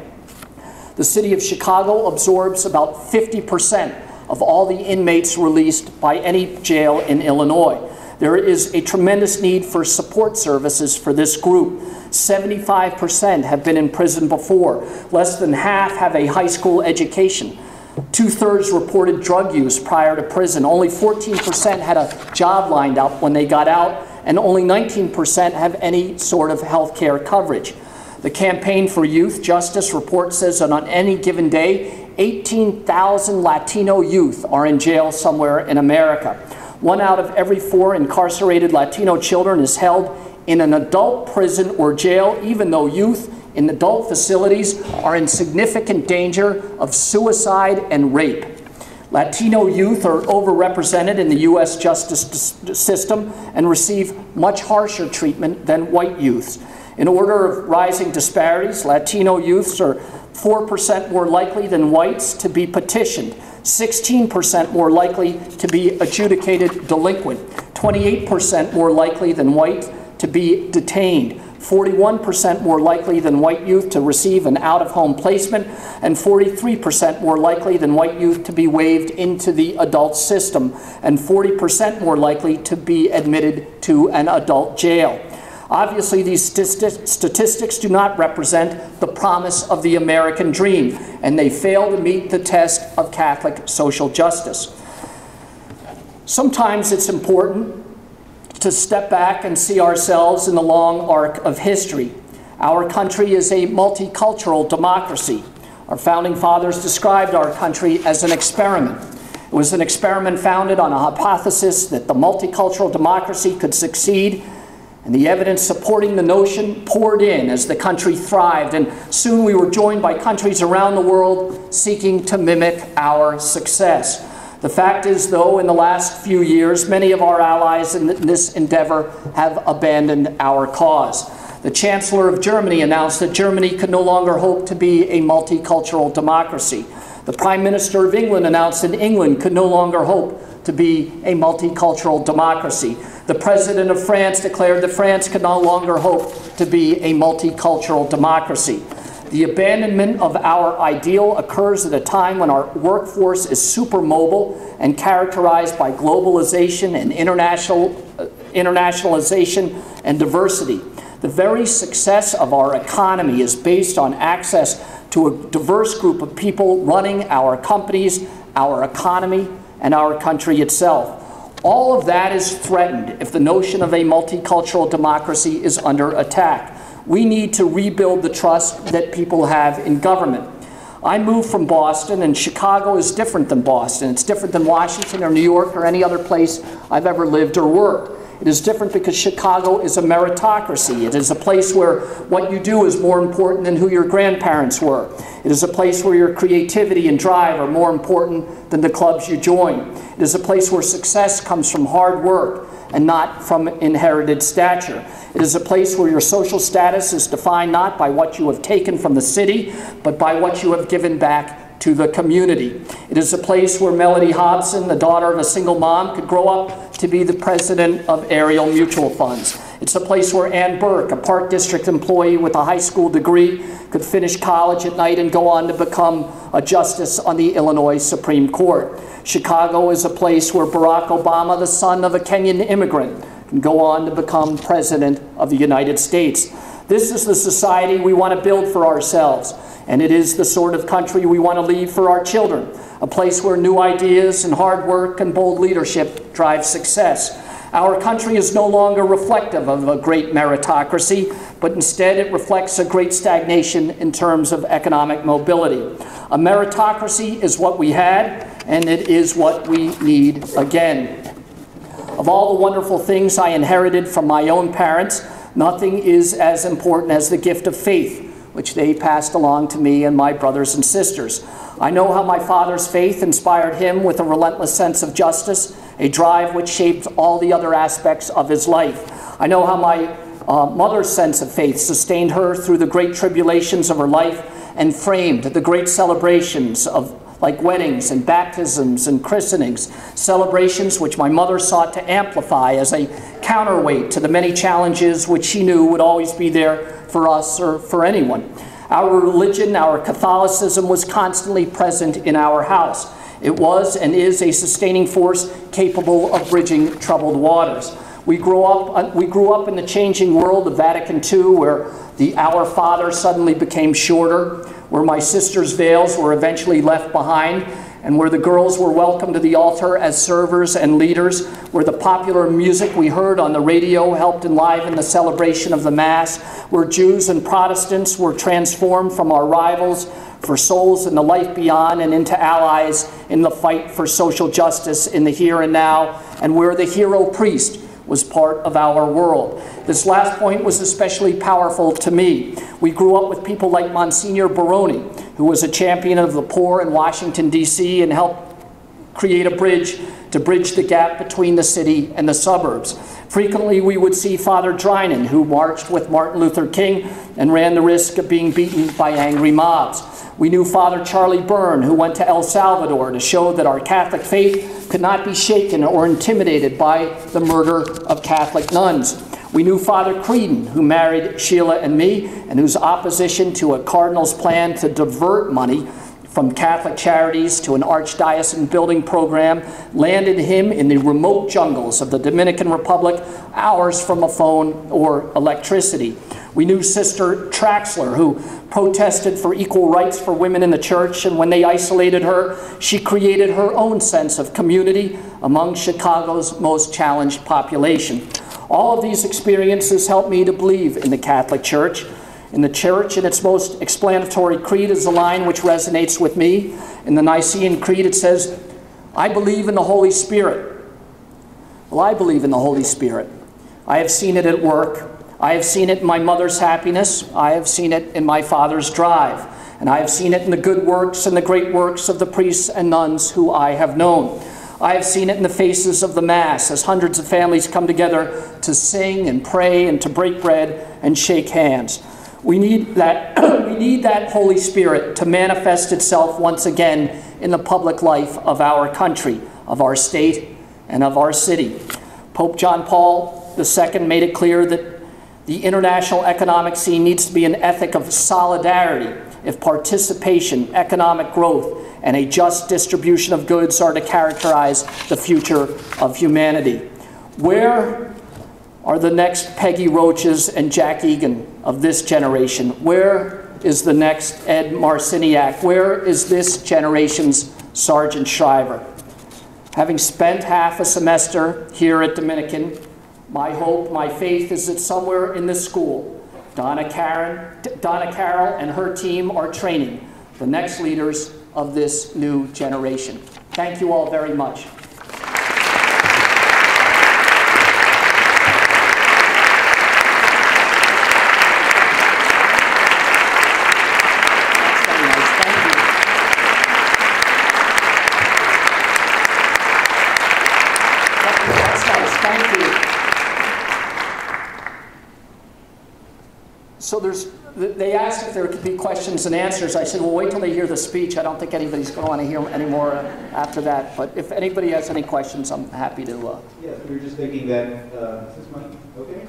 The city of Chicago absorbs about 50% of all the inmates released by any jail in Illinois. There is a tremendous need for support services for this group. 75% have been in prison before. Less than half have a high school education. 2/3 reported drug use prior to prison. Only 14% had a job lined up when they got out, and only 19% have any sort of health care coverage. The Campaign for Youth Justice report says that on any given day, 18,000 Latino youth are in jail somewhere in America. 1 out of every 4 incarcerated Latino children is held in an adult prison or jail, even though youth in adult facilities are in significant danger of suicide and rape. Latino youth are overrepresented in the U.S. justice system and receive much harsher treatment than white youths. In order of rising disparities, Latino youths are 4% more likely than whites to be petitioned, 16% more likely to be adjudicated delinquent, 28% more likely than white to be detained, 41% more likely than white youth to receive an out-of-home placement, and 43% more likely than white youth to be waived into the adult system, and 40% more likely to be admitted to an adult jail. Obviously, these statistics do not represent the promise of the American dream, and they fail to meet the test of Catholic social justice. Sometimes it's important to step back and see ourselves in the long arc of history. Our country is a multicultural democracy. Our founding fathers described our country as an experiment. It was an experiment founded on a hypothesis that the multicultural democracy could succeed, and the evidence supporting the notion poured in as the country thrived, and soon we were joined by countries around the world seeking to mimic our success. The fact is, though, in the last few years, many of our allies in this endeavor have abandoned our cause. The Chancellor of Germany announced that Germany could no longer hope to be a multicultural democracy. The Prime Minister of England announced that England could no longer hope to be a multicultural democracy. The President of France declared that France could no longer hope to be a multicultural democracy. The abandonment of our ideal occurs at a time when our workforce is supermobile and characterized by globalization and internationalization and diversity. The very success of our economy is based on access to a diverse group of people running our companies, our economy, and our country itself. All of that is threatened if the notion of a multicultural democracy is under attack. We need to rebuild the trust that people have in government. I moved from Boston, and Chicago is different than Boston. It's different than Washington or New York or any other place I've ever lived or worked. It is different because Chicago is a meritocracy. It is a place where what you do is more important than who your grandparents were. It is a place where your creativity and drive are more important than the clubs you join. It is a place where success comes from hard work and not from inherited stature. It is a place where your social status is defined not by what you have taken from the city, but by what you have given back to the community. It is a place where Melody Hobson, the daughter of a single mom, could grow up to be the president of Ariel Mutual Funds. It's a place where Ann Burke, a Park District employee with a high school degree, could finish college at night and go on to become a justice on the Illinois Supreme Court. Chicago is a place where Barack Obama, the son of a Kenyan immigrant, can go on to become president of the United States. This is the society we want to build for ourselves, and it is the sort of country we want to leave for our children, a place where new ideas and hard work and bold leadership drive success. Our country is no longer reflective of a great meritocracy, but instead it reflects a great stagnation in terms of economic mobility. A meritocracy is what we had, and it is what we need again. Of all the wonderful things I inherited from my own parents, nothing is as important as the gift of faith, which they passed along to me and my brothers and sisters. I know how my father's faith inspired him with a relentless sense of justice, a drive which shaped all the other aspects of his life. I know how my mother's sense of faith sustained her through the great tribulations of her life and framed the great celebrations of like weddings and baptisms and christenings, celebrations which my mother sought to amplify as a counterweight to the many challenges which she knew would always be there for us or for anyone. Our religion, our Catholicism, was constantly present in our house. It was and is a sustaining force capable of bridging troubled waters. We grew up in the changing world of Vatican II, where the Our Father suddenly became shorter, where my sister's veils were eventually left behind, and where the girls were welcomed to the altar as servers and leaders, where the popular music we heard on the radio helped enliven the celebration of the Mass, where Jews and Protestants were transformed from our rivals for souls in the life beyond and into allies in the fight for social justice in the here and now, and where the hero priest was part of our world. This last point was especially powerful to me. We grew up with people like Monsignor Baroni, who was a champion of the poor in Washington, D.C. and helped create a bridge to bridge the gap between the city and the suburbs. Frequently, we would see Father Drinan, who marched with Martin Luther King and ran the risk of being beaten by angry mobs. We knew Father Charlie Byrne, who went to El Salvador to show that our Catholic faith could not be shaken or intimidated by the murder of Catholic nuns. We knew Father Creedon, who married Sheila and me, and whose opposition to a cardinal's plan to divert money from Catholic charities to an archdiocesan building program landed him in the remote jungles of the Dominican Republic, hours from a phone or electricity. We knew Sister Traxler, who protested for equal rights for women in the church, and when they isolated her, she created her own sense of community among Chicago's most challenged population. All of these experiences helped me to believe in the Catholic Church. In the Church, in its most explanatory creed, is a line which resonates with me. In the Nicene Creed, it says, "I believe in the Holy Spirit." Well, I believe in the Holy Spirit. I have seen it at work. I have seen it in my mother's happiness. I have seen it in my father's drive. And I have seen it in the good works and the great works of the priests and nuns who I have known. I have seen it in the faces of the Mass as hundreds of families come together to sing and pray and to break bread and shake hands. We need that, we need that Holy Spirit to manifest itself once again in the public life of our country, of our state, and of our city. Pope John Paul II made it clear that the international economic scene needs to be an ethic of solidarity if participation, economic growth, and a just distribution of goods are to characterize the future of humanity. Where are the next Peggy Roaches and Jack Egan of this generation? Where is the next Ed Marciniak? Where is this generation's Sergeant Shriver? Having spent half a semester here at Dominican, my hope, my faith is that somewhere in this school, Donna Carroll and her team are training the next leaders of this new generation. Thank you all very much. So they asked if there could be questions and answers. I said, well, wait till they hear the speech. I don't think anybody's going to want to hear any more after that. But if anybody has any questions, I'm happy to. Yes, we were just thinking that, is this mic okay?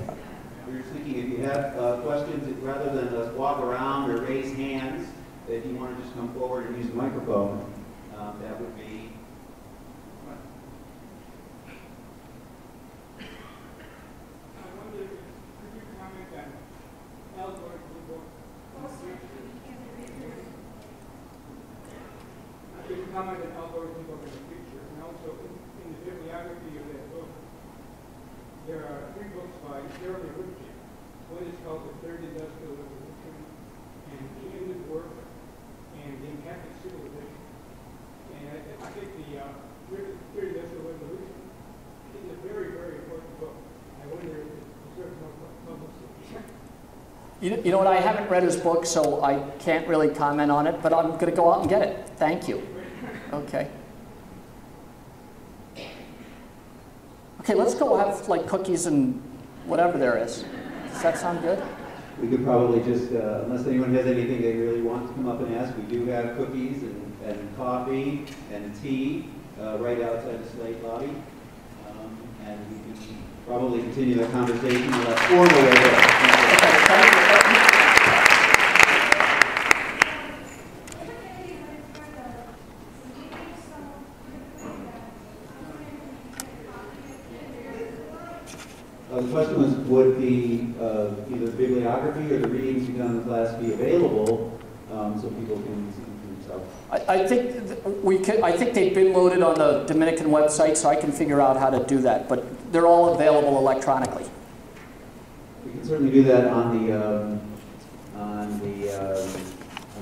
We were just thinking if you have questions, rather than us walk around or raise hands, if you want to just come forward and use the microphone, that would be. Comment on algorithm book in the future, and also in the bibliography of that book, there are 3 books by Jeremy Woodgate. One is called The Third Industrial Revolution, and The End of Work, and The Catholic Civilization. And I think the Third Industrial Revolution is a very, very important book. I wonder if it deserves more publicity. You know what, I haven't read his book, so I can't really comment on it, but I'm going to go out and get it. Thank you. Okay. Okay, let's go have like cookies and whatever there is. Does that sound good? We could probably just, unless anyone has anything they really want to come up and ask, we do have cookies and coffee and tea right outside the Slate lobby. And we can probably continue the conversation less formal way there. Okay, thank you. The question was, would the either the bibliography or the readings you've done in the class be available so people can see them for themselves? I think they've been loaded on the Dominican website, so I can figure out how to do that. But they're all available electronically. We can certainly do that on the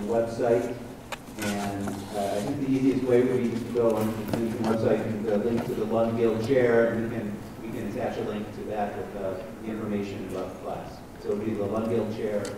website. And I think the easiest way would be just to go on the Dominican website and link to the Lund-Gill Chair, and we can attach a link to that with the information about the class. So it would be the Lund-Gill Chair. Just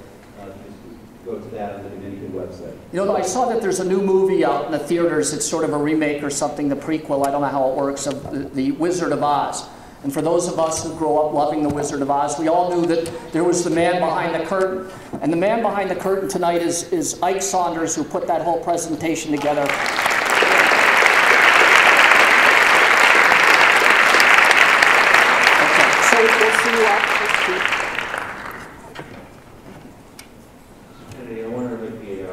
go to that on the Dominican website. You know, I saw that there's a new movie out in the theaters. It's sort of a remake or something, the prequel, I don't know how it works, of the Wizard of Oz. And for those of us who grow up loving the Wizard of Oz, we all knew that there was the man behind the curtain. And the man behind the curtain tonight is Ike Saunders, who put that whole presentation together. Okay, so we'll see you after. I want to make a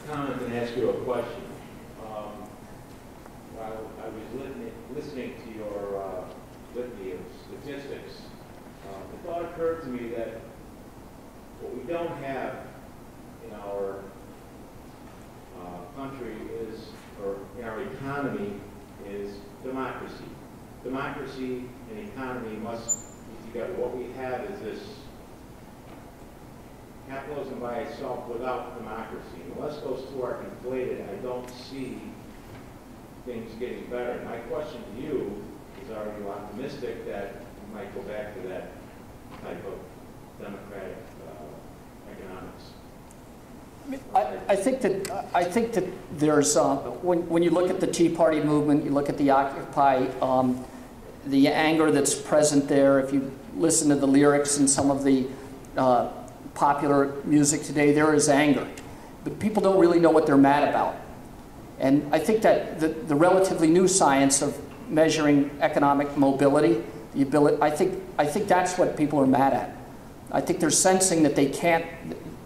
comment and ask you a question. While I was listening to your litany of statistics, the thought occurred to me that what we don't have in our country is, or in our economy, is democracy. Democracy and economy must be together. What we have is this capitalism by itself without democracy. Unless those two are conflated, I don't see things getting better. My question to you is, are you optimistic that we might go back to that type of democratic economics? I think that there's, when you look at the Tea Party movement, you look at the Occupy, the anger that's present there, if you listen to the lyrics and some of the popular music today, there is anger. But people don't really know what they're mad about. And I think that the relatively new science of measuring economic mobility, the ability, I think that's what people are mad at. I think they're sensing that they can't,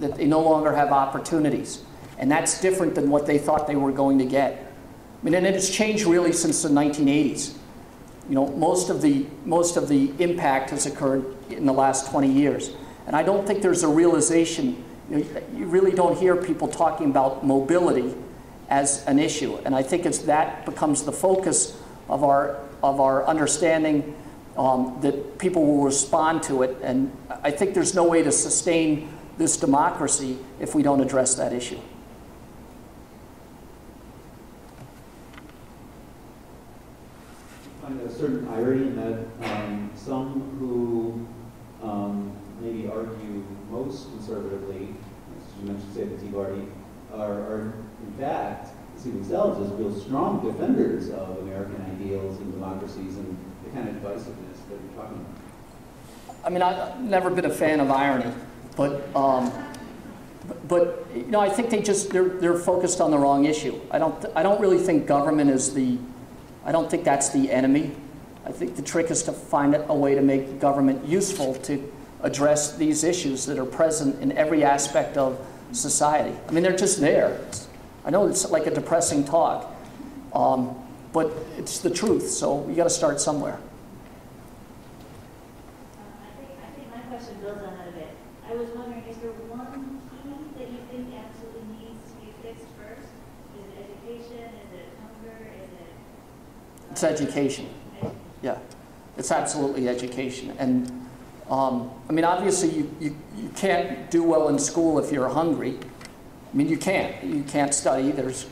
that they no longer have opportunities. And that's different than what they thought they were going to get. I mean, and it's changed really since the 1980s. You know, most of the impact has occurred in the last 20 years. And I don't think there's a realization, you really don't hear people talking about mobility as an issue. And I think that becomes the focus of our understanding that people will respond to it. And I think there's no way to sustain this democracy if we don't address that issue. I find a certain irony in that some who maybe argue most conservatively, as you mentioned, say the Tea Party, are in fact see themselves as real strong defenders of American ideals and democracies and the kind of divisiveness that you're talking about. I mean, I've never been a fan of irony, but you know, I think they're focused on the wrong issue. I don't really think government is I don't think that's the enemy. I think the trick is to find a way to make government useful to address these issues that are present in every aspect of society. I mean, they're just there. I know it's like a depressing talk, but it's the truth, so you got to start somewhere. I think my question builds on that a bit. I was wondering, is there one key that you think absolutely needs to be fixed first? Is it education? Is it hunger? Is it... It's education. Yeah, it's absolutely education. And I mean, obviously, you can't do well in school if you're hungry. I mean, you can't study. There's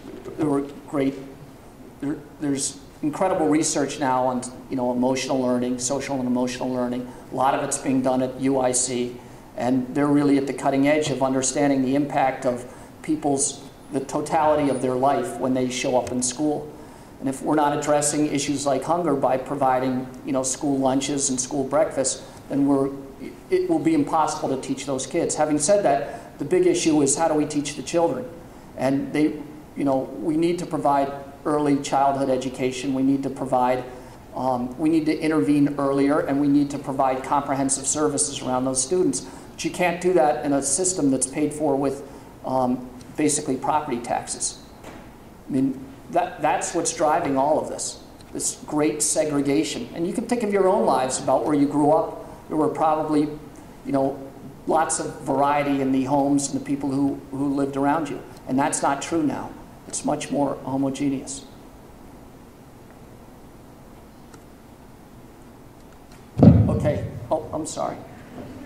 incredible research now on, you know, emotional learning, social and emotional learning. A lot of it's being done at UIC, and they're really at the cutting edge of understanding the impact of the totality of their life when they show up in school. And if we're not addressing issues like hunger by providing, you know, school lunches and school breakfasts, then it will be impossible to teach those kids. Having said that, the big issue is how do we teach the children? And we need to provide early childhood education. We need to provide, we need to intervene earlier, and we need to provide comprehensive services around those students. But you can't do that in a system that's paid for with basically property taxes. I mean, that's what's driving all of this great segregation. And you can think of your own lives about where you grew up. There were probably, you know, lots of variety in the homes and the people who lived around you. And that's not true now. It's much more homogeneous. Okay. Oh, I'm sorry.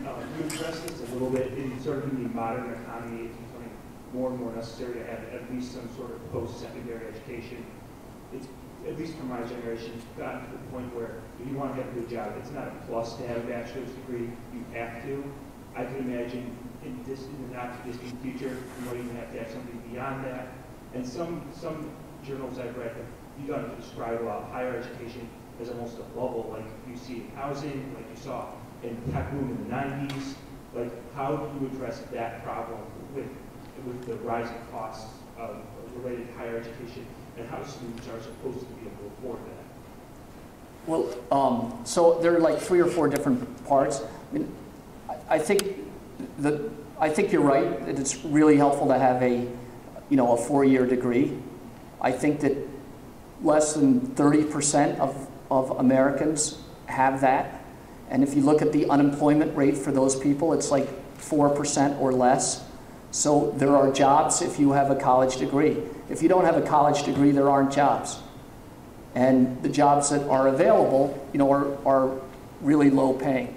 You addressed this a little bit in sort of in the modern economy. It's becoming more and more necessary to have at least some sort of post-secondary education. It's, at least for my generation, gotten to the point where if you want to have a good job, it's not a plus to have a bachelor's degree. You have to. I can imagine in the not too distant future, you might even have to have something beyond that. And some journals I've read have begun to describe higher education as almost a bubble, like you see in housing, like you saw in tech boom in the 90s. Like, how do you address that problem with the rising costs related to higher education, and how students are supposed to be able to afford that? Well, so there are like 3 or 4 different parts. I mean, I think you're right that it's really helpful to have a 4-year degree. I think that less than 30% of Americans have that. And if you look at the unemployment rate for those people, it's like 4% or less. So there are jobs if you have a college degree. If you don't have a college degree, there aren't jobs. And the jobs that are available, are really low paying.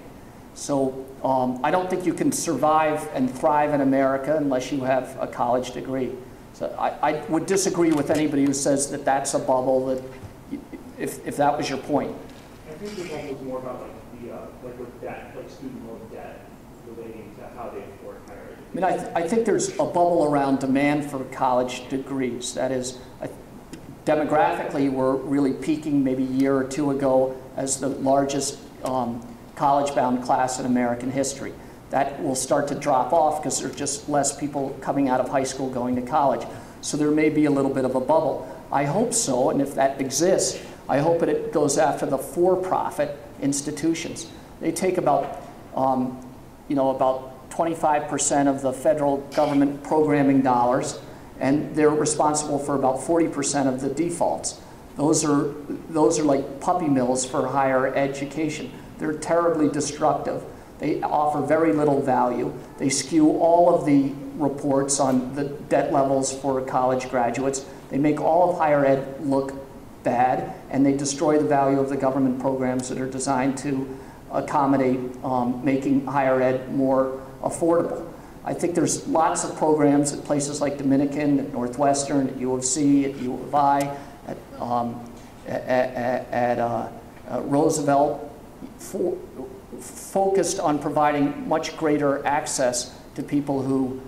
So I don't think you can survive and thrive in America unless you have a college degree. So I would disagree with anybody who says that that's a bubble, that if that was your point. I think the bubble is more about with debt, like student loan debt, relating to how they afford higher education. I mean, I think there's a bubble around demand for college degrees. That is, demographically, we're really peaking maybe a year or 2 ago as the largest college-bound class in American history. That will start to drop off because there are just less people coming out of high school going to college. So there may be a little bit of a bubble. I hope so, and if that exists, I hope that it goes after the for-profit institutions. They take about 25% of the federal government programming dollars, and they're responsible for about 40% of the defaults. Those are like puppy mills for higher education. They're terribly destructive. They offer very little value. They skew all of the reports on the debt levels for college graduates. They make all of higher ed look bad, and they destroy the value of the government programs that are designed to accommodate making higher ed more affordable. I think there's lots of programs at places like Dominican, at Northwestern, at U of C, at U of I, at Roosevelt, focused on providing much greater access to people who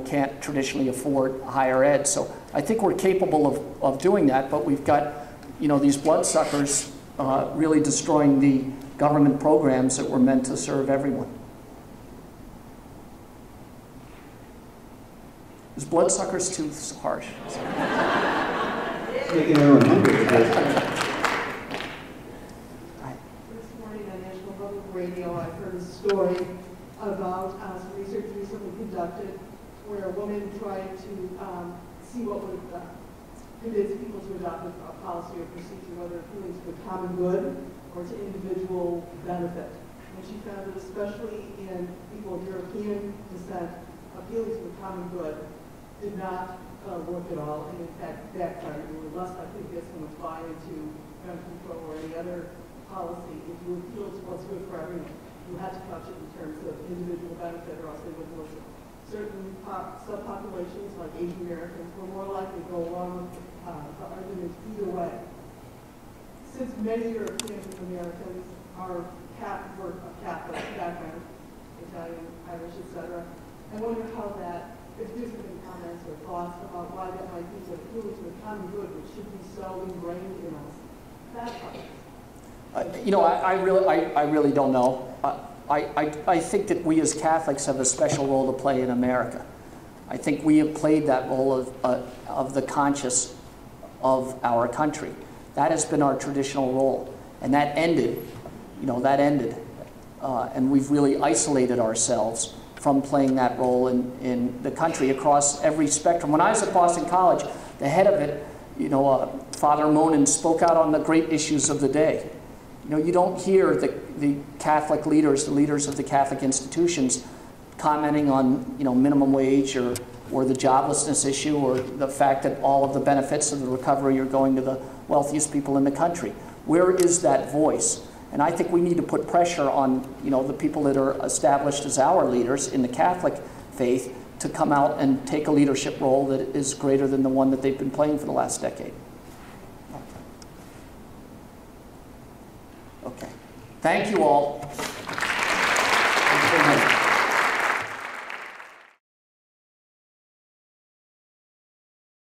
can't traditionally afford higher ed. So I think we're capable of doing that, but we've got these bloodsuckers really destroying the government programs that were meant to serve everyone. Is bloodsuckers too harsh? Making everyone hungry. This morning on National Public Radio, I heard a story about some research recently conducted where a woman tried to see what would convince people to adopt a policy or procedure, whether appealing to the common good or to individual benefit. And she found that especially in people of European descent, appealing to the common good did not work at all, and in fact backfired. You were less likely to get someone to buy into gun control or any other policy if you appeal to what's good for everyone. You had to couch it in terms of individual benefit, or else they wouldn't listen. Certain subpopulations, like Asian Americans, were more likely to go along with the argument either way. Since many European Americans are Catholic background, Italian, Irish, etc., I wonder how that, if there's any comments or thoughts about why that might be, that appealing to the common good, which should be so ingrained in us. That I really don't know. I think that we as Catholics have a special role to play in America. I think we have played that role of the conscience of our country. That has been our traditional role, and that ended. And we've really isolated ourselves from playing that role in the country across every spectrum. When I was at Boston College, the head of it, Father Monin, spoke out on the great issues of the day. You don't hear the Catholic leaders, the leaders of the Catholic institutions, commenting on minimum wage or the joblessness issue or the fact that all of the benefits of the recovery are going to the wealthiest people in the country. Where is that voice? And I think we need to put pressure on the people that are established as our leaders in the Catholic faith to come out and take a leadership role that is greater than the one that they've been playing for the last decade. Okay. Thank you all.